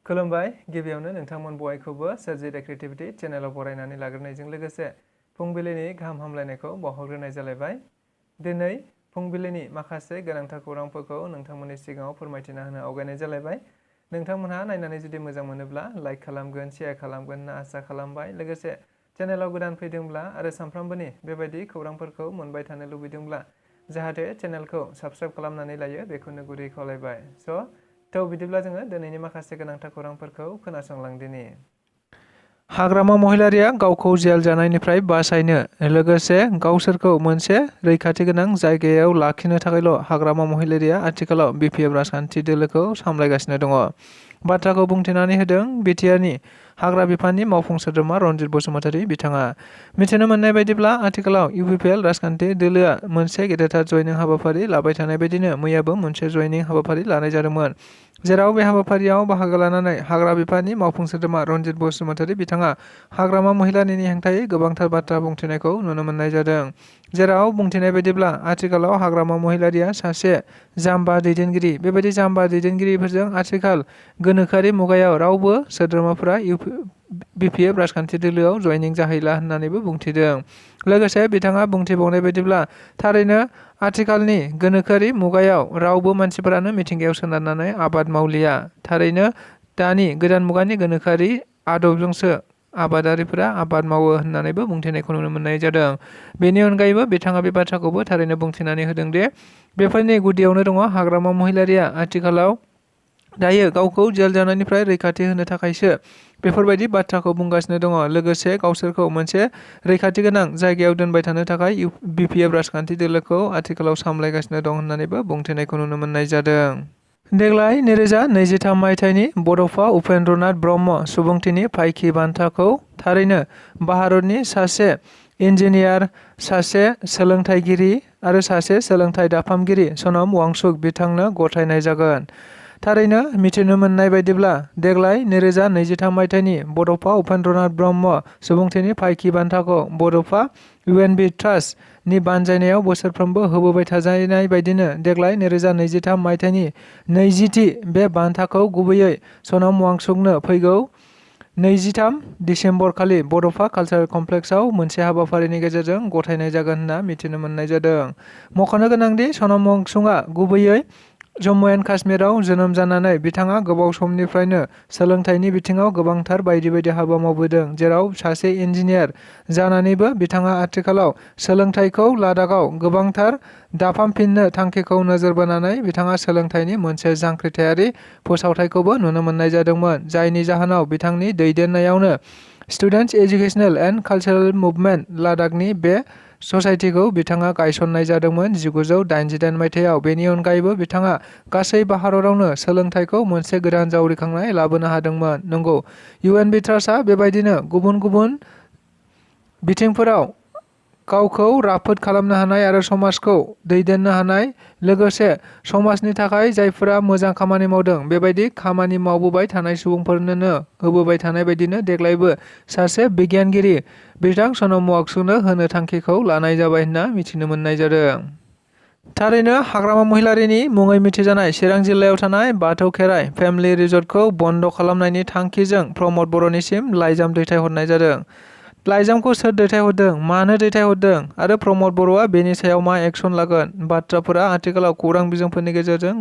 खुलुमबाय गिबियावनो नोंथांमोन बयखौबो सोरजिदा क्रिएटिभिटी चेनेलाव बरायनानै लाग्रोनायजों लोगोसे फुंबिलिनि गाहाम हामलायनायखौ बावहरग्रोनाय जालायबाय। दिनै फुंबिलिनि माखासे गोनांथार खौरांफोरखौ नोंथांमोननि सिगाङाव फोरमायथिना होनो आवगायनाय जालायबाय। नोंथांमोनहा नायनानै जुदि मोजां मोनोब्ला लाइक खालामगोन, शेयार खालामगोन होनना आसा खालामबाय। लोगोसे चेनेलाव गोदान फैदोंब्ला आरो सानफ्रोमबोनि बेबायदि खौरांफोरखौ मोनबाय थानो लुबैदोंब्ला जाहाथे चेनेलखौ साबस्क्राइब खालामनानै लायो बेखौनो गुरै खावलायबाय। थ' बिदिब्ला जोङो दिनैनि माखासे गोनांथार खौरांफोरखौ खोनासंलांदिनि। हाग्रामा महिलारिया गावखौ जेल जानायनिफ्राय बासायनो लोगोसे गावसोरखौ मोनसे रैखाथि गोनां जायगायाव लाखिनो थाखायल' हाग्रामा महिलारिया आथिखालाव बिपिएफ राजखान्थि दोलोखौ सामलायगासिनो दङ। बाथ्राखौ बुंथिनानै होदों बिटिआरनि हाग्रा बिफाननि मावफुं सोद्रोमा रनजित बसुमतारी बिथाङा। मिथिनो मोननाय बायदिब्ला आथिखालाव इउपिपिएल राजखान्थि दोलोआ मोनसे गेदेरथार जयनिं हाबाफारि लाबाय थानाय बायदिनो मैयाबो मोनसे जयनिं हाबाफारि लानाय जादोंमोन। जेराव बे हाबाफारियाव बाहागो लानानै हाग्रा बिफाननि मावफुं सोद्रोमा रनजित बसुमतारी बिथाङा हाग्रामा महिलारिनि हेंथायै गोबांथार बाथ्रा बुंथिनायखौ नुनो मोननाय जादों। जेराव बुंथिनाय बायदिब्ला आथिखालाव हाग्रामा महिलारिया सासे जाम्बा दैदेनगिरि। बेबायदि जाम्बा दैदेनगिरिफोरजों आथिखाल गोनोखोआरि मुगायाव रावबो सोद्रोमाफोरा बिपिएफ राजखान्थि दोलोआव जयनिं जाहैला होननानैबो बुंथिदों। लोगोसे बिथाङा बुंथिबावनाय बायदिब्ला थारैनो आथिखालनि गोनोखोआरि मुगायाव रावबो मानसिफोरानो मिथिंगायाव सोनारनानै आबाद मावलिया। थारैनो दानि गोदान मुगानि गोनोखोआरि आदबजोंसो आबादारिफोरा आबाद मावो होननानैबो बुंथिनायखौ नुनो मोननाय जादों। बेनि अनगायैबो बिथाङा बे बाथ्राखौबो थारैनो बुंथिनानै होदों दि बेफोरनि गुदियावनो दङ हाग्रामा महिलारिया आथिखालाव दायो गावखौ जेल जानायनिफ्राय रैखाथि होनो थाखायसो बेफोरबायदि बाथ्राखौ बुंगासिनो दङ। लोगोसे गावसोरखौ मोनसे रैखाथि गोनां जायगायाव दोनबाय थानो थाखाय बिपिएफ राजखान्थि दोलोखौ आथिखालाव सामलायगासिनो दं होननानैबो बुंथिनायखौ नुनो मोननाय जादों। देग्लाय 2023 मायथाइनि बड'फा उपेन्द्रनाथ ब्रह्म सुबुंथिनि फायखि बान्थाखौ थारैनो भारतनि सासे इन्जिनियार, सासे सोलोंथाइगिरि आरो सासे सोलोंथाइ दाफामगिरि सनम वांचुक बिथांनो गथायनाय जागोन। थारैनो मिथिनो मोननाय बायदिब्ला देग्लाय 2023 मायथाइनि बड'फा उपेन्द्रनाथ ब्रह्म सुबुंथिनि फायखि बान्थाखौ बड'फा इउएनबि ट्रास्टनि बानजायनायाव बोसोरफ्रोमबो होबोबाय थाजानाय बायदिनो देग्लाय 2023 मायथाइनि 20थि बे बान्थाखौ गुबैयै सनम वांचुकनो फैगौ 23 दिसेम्बर खालि बड'फा कालचारेल कमप्लेक्सआव मोनसे हाबाफारिनि गेजेरजों गथायनाय जागोन होनना मिथिनो मोननाय जादों। मख'नो गोनांदि सनम वांचुकआ गुबैयै जम्मु एन्ड काश्मीराव जोनोम जानानै बिथाङा गोबाव समनिफ्रायनो सोलोंथाइनि बिथिङाव गोबांथार बायदि हाबा मावबोदों। जेराव सासे इन्जिनियार जानानैबो बिथाङा आथिखालाव सोलोंथाइखौ लादाखआव गोबांथार दाफामफिननो थांखिखौ नोजोर बोनानै बिथाङा सोलोंथाइनि मोनसे जांख्रिथायारि फोसावथायखौबो नुनो मोननाय जादोंमोन। जायनि जाहोनाव बिथांनि दैदेननायावनो स्टुडेन्टस एजुकेशनेल एन्ड कालचारेल मुभमेन्ट लादाखनि बे ससाइटिखौ बिथाङा गायसननाय जादोंमोन 1988 मायथाइयाव। बेनि अनगायैबो बिथाङा गासै भारतावनो सोलोंथाइखौ मोनसे गोदान जावरिखांनाय लाबोनो हादोंमोन। नंगौ, इउएनबि ट्रास्टआ बेबायदिनो गुबुन गुबुन बिथिंफोराव गावखौ राफोद खालामनो हानाय आरो समाजखौ दैदेननो हानाय लोगोसे समाजनि थाखाय जायफोरा मोजां खामानि मावदों बेबायदि खामानि मावबोबाय थानाय सुबुंफोरनो होबोबाय थानाय बायदिनो देग्लायबो सासे बिगियानगिरि बिथां सनम वांचुकनो होनो थांखिखौ लानाय जाबाय होनना मिथिनो मोननाय जादों। थारैनो हाग्रामा महिलारिनि मुङै मिथिजानाय चिरां जिल्लायाव थानाय बाथौ खेराइ फेमिलि रिजर्टखौ बन्द' खालामनायनि थांखिजों प्रमद बर'निसिम लाइजाम दैथायहरनाय जादों। लाइजामखौ सोर दैथायहरदों, मानो दैथायहरदों आरो प्रमद बर'आ बेनि सायाव मा एक्सन लागोन, बाथ्राफोरा आथिखालाव खौरां बिजोंफोरनि गेजेरजों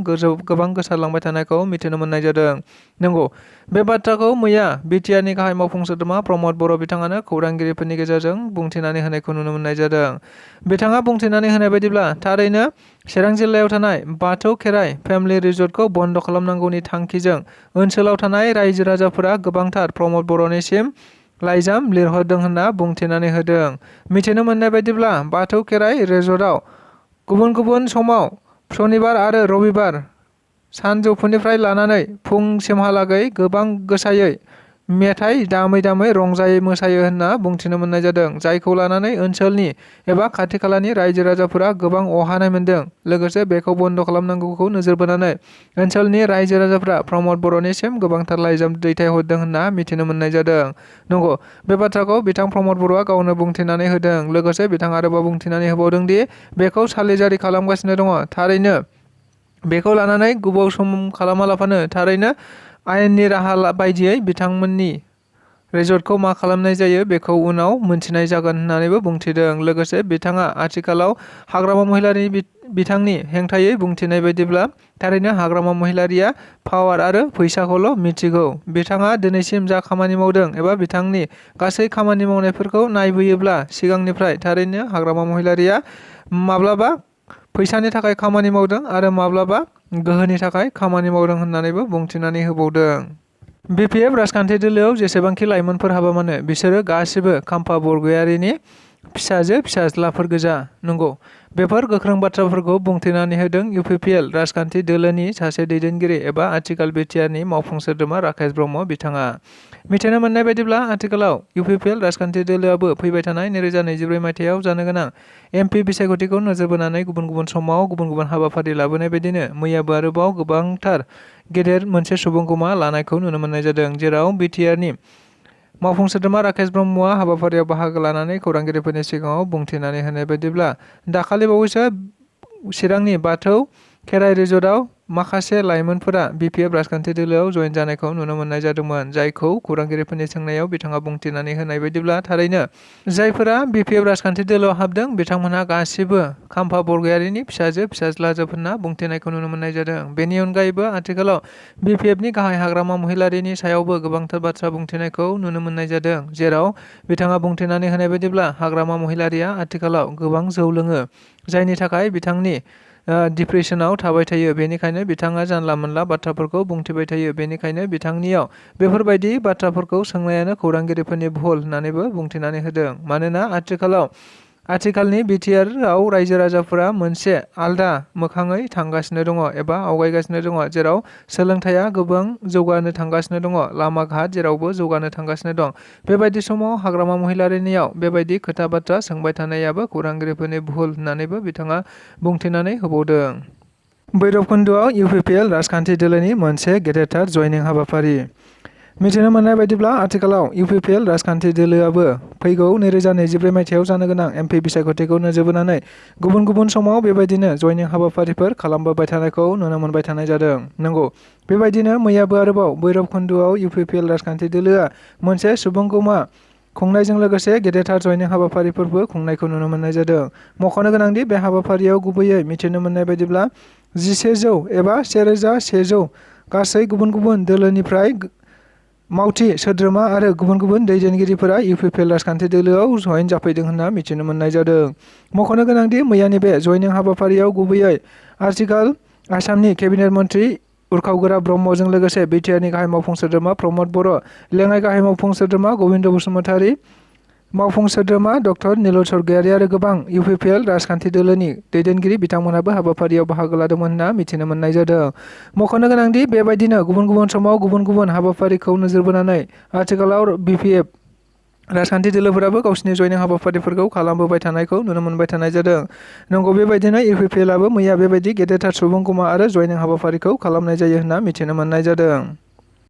गोबां गोसारलांबाय थानायखौ मिथिनो मोननाय जादों। नंगौ, बे बाथ्राखौ मैया बिटिआरनि गाहाय मावफुं सोद्रोमा प्रमद बर' बिथाङानो खौरांगिरिफोरनि गेजेरजों बुंथिनानै होनायखौ नुनो मोननाय जादों। बिथाङा बुंथिनानै होनाय बायदिब्ला थारैनो चिरां जिल्लायाव थानाय बाथौ खेराइ फेमिलि रिजर्टखौ बन्द' खालामनांगौनि थांखिजों ओनसोलाव थानाय रायजो राजाफोरा गोबांथार प्रमद बर'निसिम लाइजाम लिरहरदों होनना बुंथिनानै होदों। मिथिनो मोननाय बायदिब्ला बाथौ खेराइ रिजर्टआव गुबुन गुबुन समाव सनिबार आरो रबिबार सानजौफुनिफ्राय लानानै फुंसिमहालागै गोबां गोसायै मेथाइ दामै रंजायै मोसायो होनना बुंथिनो मोननाय जादों। जायखौ लानानै ओनसोलनि एबा खाथि खालानि रायजो राजाफोरा गोबां अहानाय मोनदों। लोगोसे बेखौ बन्द' खालामनांगौखौ नोजोर बोनानै ओनसोलनि रायजो राजाफोरा प्रमद बर'निसिम गोबांथार लाइजाम दैथायहरदों होनना मिथिनो मोननाय जादों। नंगौ, बे बाथ्राखौ बिथां प्रमद बर'आ गावनो बुंथिनानै होदों। लोगोसे बिथाङा आरोबाव बुंथिनानै होबावदों दि बेखौ सालिजारि खालामगासिनो दङ। थारैनो बेखौ लानानै गोबाव सम खालामालाफानो थारैनो आयेननि राहा बायदियै बिथांमोननि रिजर्टखौ मा खालामनाय जायो बेखौ उनाव मोनथिनाय जागोन होननानैबो बुंथिदों। लोगोसे बिथाङा आथिखालाव हाग्रामा महिलारि बिथांनि हेंथायै बुंथिनाय बायदिब्ला थारैनो हाग्रामा महिलारिया पावार आरो फैसाखौल' मिथिगौ। बिथाङा दिनैसिम जा खामानि मावदों एबा बिथांनि गासै खामानि मावनायफोरखौ नायबोयोब्ला सिगांनिफ्राय थारैनो हाग्रामा महिलारिया माब्लाबा फैसानि थाखाय खामानि मावदों आरो माब्लाबा गोहोनि थाखाय खामानि मावदों होननानैबो बुंथिनानै होबावदों। बिपिएफ राजखान्थि दोलोआव जेसेबांखि लाइमोनफोर हाबा मानो बिसोरो गासिबो खाम्फा बरगयारिनि फिसाजो फिसाज्लाफोर गोजा। नंगौ, बेफोर गोख्रों बाथ्राफोरखौ बुंथिनानै होदों इउपिपिएल राजखान्थि दोलोनि सासे दैदेनगिरि एबा आथिखाल बिटिआरनि मावफुं सोद्रोमा राकेश ब्रह्म बिथाङा। मिथिनो मोननाय बायदिब्ला आथिखालाव इउपिपिएल राजखान्थि दोलोआबो फैबाय थानाय 2024 मायथाइयाव जानो गोनां एमपि बिसायख'थिखौ नोजोर बोनानै गुबुन गुबुन समाव गुबुन गुबुन हाबाफारि लाबोनाय बायदिनो मैयाबो आरोबाव गोबांथार गेदेर मोनसे सुबुंगमा लानायखौ नुनो मोननाय जादों, जेराव बिटिआरनि मावफुं सोद्रोमा राकेश ब्रह्मआ हाबाफारियाव बाहागो लानानै खौरांगिरिफोरनि सिगाङाव बुंथिनानै होनाय बायदिब्ला दाखालि बावैसो चिरांनि बाथौ खेराइ रिजर्टआव माखासे लाइमोनफोरा बिपिएफ राजखान्थि दोलोआव जयेन जानायखौ नुनो मोननाय जादोंमोन, जायखौ खौरांगिरिफोरनि सोंनायाव बिथाङा बुंथिनानै होनाय बायदिब्ला थारैनो जायफोरा बिपिएफ राजखान्थि दोलोआव हाबदों बिथांमोनहा गासिबो खाम्फा बरगयारिनि फिसाजो फिसाज्लाजोब होनना बुंथिनायखौ नुनो मोननाय जादों। बेनि अनगायैबो आथिखालाव बिपिएफनि गाहाय हाग्रामा महिलारिनि सायावबो गोबांथार बाथ्रा बुंथिनायखौ नुनो मोननाय जादों, जेराव बिथाङा बुंथिनानै होनाय बायदिब्ला हाग्रामा महिलारिया आथिखालाव गोबां जौ लोङो, जायनि थाखाय बिथांनि डिप्रेसनाव थाबाय थायो। बेनिखायनो बिथाङा जानला मोनला बाथ्राफोरखौ बुंथिबाय थायो। बेनिखायनो बिथांनियाव बेफोरबायदि बाथ्राफोरखौ सोंनायानो खौरांगिरिफोरनि भुल होननानैबो बुंथिनानै होदों। मानोना आथिखालनि बिटिआरआव रायजो राजाफोरा मोनसे आलदा मोखाङै थांगासिनो दङ एबा आवगायगासिनो दङ, जेराव सोलोंथाइया गोबां जौगानो थांगासिनो दङ, लामा घाट जेरावबो जौगानो थांगासिनो दं। बेबायदि समाव हाग्रामा महिलारिनियाव बेबायदि खोथा बाथ्रा सोंबाय थानायाबो खौरांगिरिफोरनि भुल होननानैबो बिथाङा बुंथिनानै होबावदों। भैरबकुन्द'आव इउपिपिएल राजखान्थि दोलोनि मोनसे गेदेरथार जयनिं हाबाफारि। मिथिनो मोननाय बायदिब्ला आथिखालाव इउपिपिएल राजखान्थि दोलोआबो फैगौ 2024 मायथाइयाव जानो गोनां एमपि बिसायख'थिखौ नोजोर बोनानै गुबुन गुबुन समाव बेबायदिनो जयनिं हाबाफारिफोर खालामबोबाय थानायखौ नुनो मोनबाय थानाय जादों। नंगौ, बेबायदिनो मैयाबो आरोबाव भैरबकुन्द'आव इउपिपिएल राजखान्थि दोलोआ मोनसे सुबुंगमा खुंनायजों लोगोसे गेदेरथार जयनिं हाबाफारिफोरबो खुंनायखौ नुनो मोननाय जादों। मख'नो गोनांदि बे हाबाफारियाव गुबैयै मिथिनो मोननाय बायदिब्ला 1100 एबा 1100 गासै गुबुन गुबुन दोलोनिफ्राय मावथि सोद्रोमा आरो गुबुन गुबुन दैदेनगिरिफोरा इउपिपिएल राजखान्थि दोलोआव जयेन जाफैदों होनना मिथिनो मोननाय जादों। मख'नो गोनांदि मैयानि बे जयनिं हाबाफारियाव गुबैयै आथिखाल आसामनि केबिनेट मन्थ्रि उर्खाव ब्रह्मजों लोगोसे बिटिआरनि गाहाय मावफुं सोद्रोमा प्रमद बर', लेङाइ गाहाय मावफुं सोद्रोमा गबिन्द बसुमतारी, मावफुं सोद्रोमा डक्टर निलय स्वर्गियारी आरो गोबां इउपिपिएल राजखान्थि दोलोनि दैदेनगिरि बिथांमोनाबो हाबाफारियाव बाहागो लादोंमोन होनना मिथिनो मोननाय जादों। मख'नो गोनांदि बेबायदिनो गुबुन गुबुन समाव गुबुन गुबुन हाबाफारिखौ नोजोर बोनानै आथिखालाव बिपिएफ राजखान्थि दोलोफोराबो गावसिनि जयनिं हाबाफारिफोरखौ खालामबोबाय थानायखौ नुनो मोनबाय थानाय जादों। नंगौ, बेबायदिनो इउपिपिएलआबो मैया बेबायदि गेदेरथार सुबुंगमा आरो जयनिं हाबाफारिखौ खालामनाय जायो होनना मिथिनो मोननाय जादों।